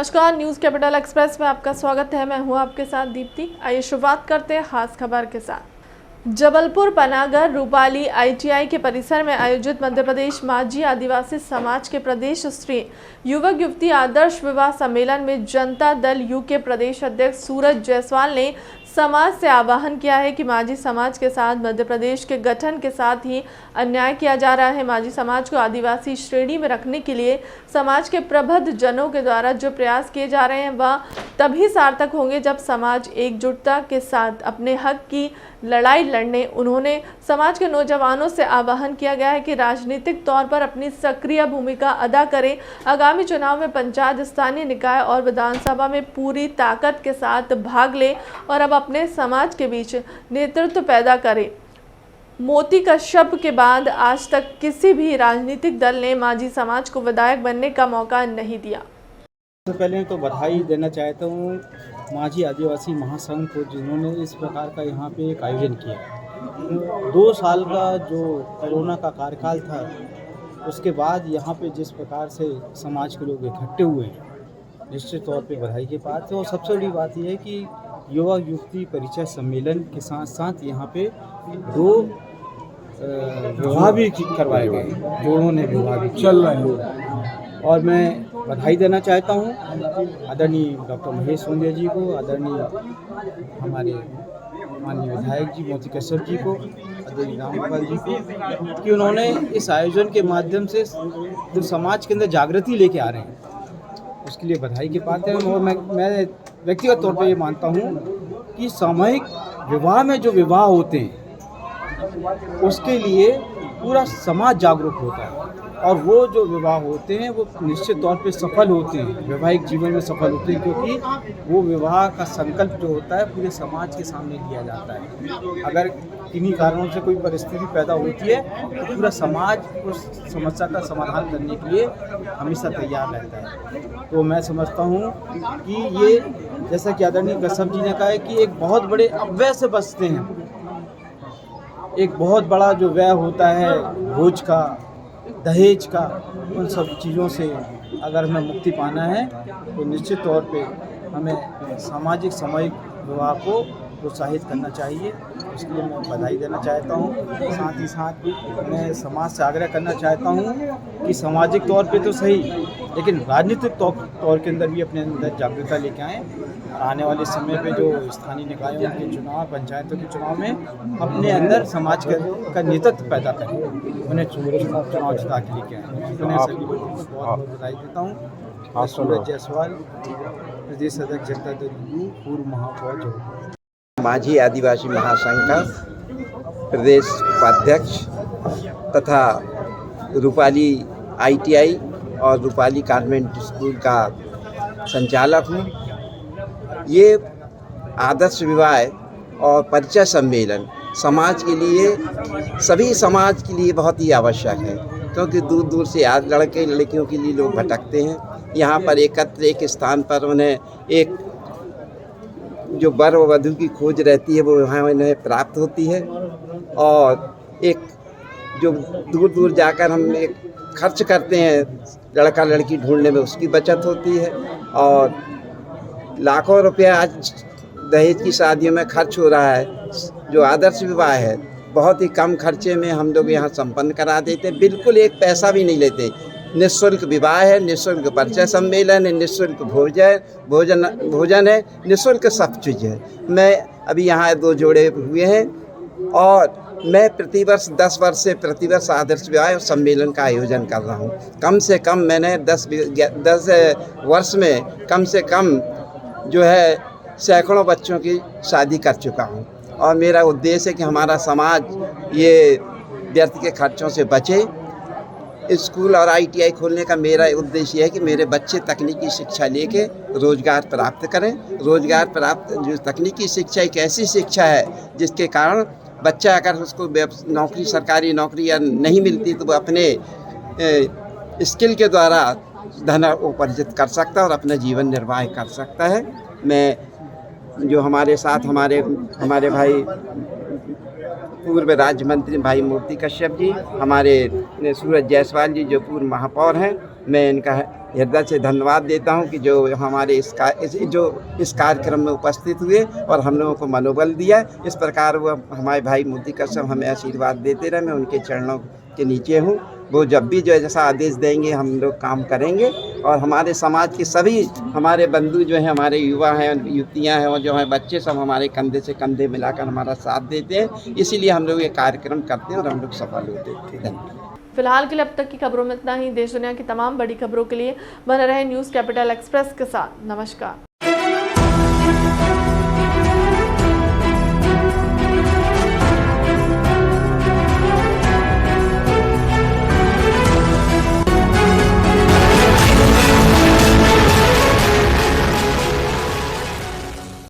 नमस्कार, news capital express में आपका स्वागत है। मैं हूं आपके साथ दीप्ति। आइए शुरुआत करते हैं खास खबर के साथ। जबलपुर पनागर रूपाली ITI के परिसर में आयोजित मध्य प्रदेश माझी आदिवासी समाज के प्रदेश स्तरीय युवक युवती आदर्श विवाह सम्मेलन में जनता दल यू के प्रदेश अध्यक्ष सूरज जायसवाल ने समाज से आह्वान किया है कि माझी समाज के साथ मध्य प्रदेश के गठन के साथ ही अन्याय किया जा रहा है। माझी समाज को आदिवासी श्रेणी में रखने के लिए समाज के प्रबुद्ध जनों के द्वारा जो प्रयास किए जा रहे हैं वह तभी सार्थक होंगे जब समाज एकजुटता के साथ अपने हक की लड़ाई लड़ने। उन्होंने समाज के नौजवानों से आह्वान किया गया है कि राजनीतिक तौर पर अपनी सक्रिय भूमिका अदा करें। आगामी चुनाव में पंचायत, स्थानीय निकाय और विधानसभा में पूरी ताकत के साथ भाग लें और अब अपने समाज के बीच नेतृत्व पैदा करें। मोती कश्यप के बाद आज तक किसी भी राजनीतिक दल ने माझी समाज को विधायक बनने का मौका नहीं दिया। सबसे पहले तो बधाई देना चाहता हूँ माझी आदिवासी महासंघ को, जिन्होंने इस प्रकार का यहाँ पे एक आयोजन किया। 2 साल का जो कोरोना का कार्यकाल था, उसके बाद यहाँ पे जिस प्रकार से समाज के लोग इकट्ठे हुए हैं, निश्चित तौर पे बधाई के पात्र है। और सबसे बड़ी बात यह है कि युवा युवती परिचय सम्मेलन के साथ साथ यहाँ पे 2 विवाह भी करवाए गए, जोड़ों ने विवाह भी चल रहे हैं। और मैं बधाई देना चाहता हूँ आदरणीय डॉक्टर महेश सोंदिया जी को, आदरणीय हमारे माननीय विधायक जी मोती कश्यप जी को, आदरणीय रामपाल जी को, कि उन्होंने इस आयोजन के माध्यम से जो समाज के अंदर जागृति लेके आ रहे हैं, उसके लिए बधाई के पात्र हैं। और मैं व्यक्तिगत तौर पर ये मानता हूँ कि सामूहिक विवाह में जो विवाह होते हैं उसके लिए पूरा समाज जागरूक होता है, और वो जो विवाह होते हैं वो निश्चित तौर पे सफल होते हैं, वैवाहिक जीवन में सफल होते हैं, क्योंकि वो विवाह का संकल्प जो होता है पूरे समाज के सामने लिया जाता है। अगर किन्हीं कारणों से कोई परिस्थिति पैदा होती है तो पूरा समाज उस समस्या का समाधान करने के लिए हमेशा तैयार रहता है। तो मैं समझता हूँ कि ये, जैसा कि आदरणीय कश्यप जी ने कहा है, कि एक बहुत बड़े अव्यय से बचते हैं। एक बहुत बड़ा जो व्यय होता है भोज का, दहेज का, उन सब चीज़ों से अगर हमें मुक्ति पाना है तो निश्चित तौर पे हमें सामाजिक सामूहिक विवाह को प्रोत्साहित करना चाहिए। उसके लिए मैं बधाई देना चाहता हूँ। साथ ही साथ मैं समाज से आग्रह करना चाहता हूँ कि सामाजिक तौर पे तो सही, लेकिन राजनीतिक तौर के अंदर भी अपने अंदर जागरूकता लेके आएँ। आने वाले समय पे जो स्थानीय निकायों के चुनाव, पंचायतों के चुनाव में अपने अंदर समाज का नेतृत्व पैदा करें, उन्हें चुनाव जिता के लेके आएँ। उन्हें सभी लोगों को बहुत बहुत बधाई देता हूँ। सूरज जायसवाल, प्रदेश अध्यक्ष जनता दल यू, पूर्व महापौर माझी आदिवासी महासंघ का प्रदेश उपाध्यक्ष तथा रूपाली ITI और रूपाली कॉन्वेंट स्कूल का संचालक हूँ। ये आदर्श विवाह और परिचय सम्मेलन समाज के लिए, सभी समाज के लिए बहुत ही आवश्यक है, क्योंकि दूर दूर से आज लड़के लड़कियों के लिए लोग भटकते हैं। यहाँ पर एकत्र एक स्थान पर उन्हें एक जो वर वधू की खोज रहती है वो वहाँ उन्हें प्राप्त होती है, और एक जो दूर दूर जाकर हम एक खर्च करते हैं लड़का लड़की ढूंढने में, उसकी बचत होती है। और लाखों रुपया आज दहेज की शादियों में खर्च हो रहा है। जो आदर्श विवाह है बहुत ही कम खर्चे में हम लोग यहाँ संपन्न करा देते हैं, बिल्कुल एक पैसा भी नहीं लेते। निःशुल्क विवाह है, निःशुल्क परिचय सम्मेलन है, निःशुल्क भोजन है, निःशुल्क सब चीज़ है। मैं अभी यहाँ 2 जोड़े हुए हैं, और मैं प्रतिवर्ष 10 वर्ष से प्रतिवर्ष आदर्श विवाह सम्मेलन का आयोजन कर रहा हूँ। कम से कम मैंने 10 वर्ष में कम से कम जो है सैकड़ों बच्चों की शादी कर चुका हूँ, और मेरा उद्देश्य है कि हमारा समाज ये व्यर्थ के खर्चों से बचे। स्कूल और ITI खोलने का मेरा उद्देश्य है कि मेरे बच्चे तकनीकी शिक्षा लेके रोज़गार प्राप्त करें। रोज़गार प्राप्त, जो तकनीकी शिक्षा एक ऐसी शिक्षा है जिसके कारण बच्चा अगर उसको नौकरी, सरकारी नौकरी या नहीं मिलती तो वो अपने स्किल के द्वारा धन उपार्जित कर सकता है और अपना जीवन निर्वाह कर सकता है। मैं जो हमारे साथ हमारे भाई पूर्व राज्य मंत्री भाई मूर्ति कश्यप जी, हमारे सूरज जायसवाल जी जो पूर्व महापौर हैं, मैं इनका हृदय से धन्यवाद देता हूं कि जो हमारे इस कार्यक्रम में उपस्थित हुए और हम लोगों को मनोबल दिया। इस प्रकार वो हमारे भाई मूर्ति कश्यप हमें आशीर्वाद देते रहे। मैं उनके चरणों के नीचे हूँ। वो जब भी जो है जैसा आदेश देंगे हम लोग काम करेंगे और हमारे समाज के सभी हमारे बंधु जो हैं, हमारे युवा हैं, युवतियां हैं और जो हैं बच्चे, सब हमारे कंधे से कंधे मिलाकर हमारा साथ देते हैं। इसीलिए हम लोग ये कार्यक्रम करते हैं और हम लोग सफल होते हैं। धन्यवाद। फिलहाल के लिए अब तक की खबरों में इतना ही। देश दुनिया की तमाम बड़ी खबरों के लिए बने रहे न्यूज़ कैपिटल एक्सप्रेस के साथ। नमस्कार।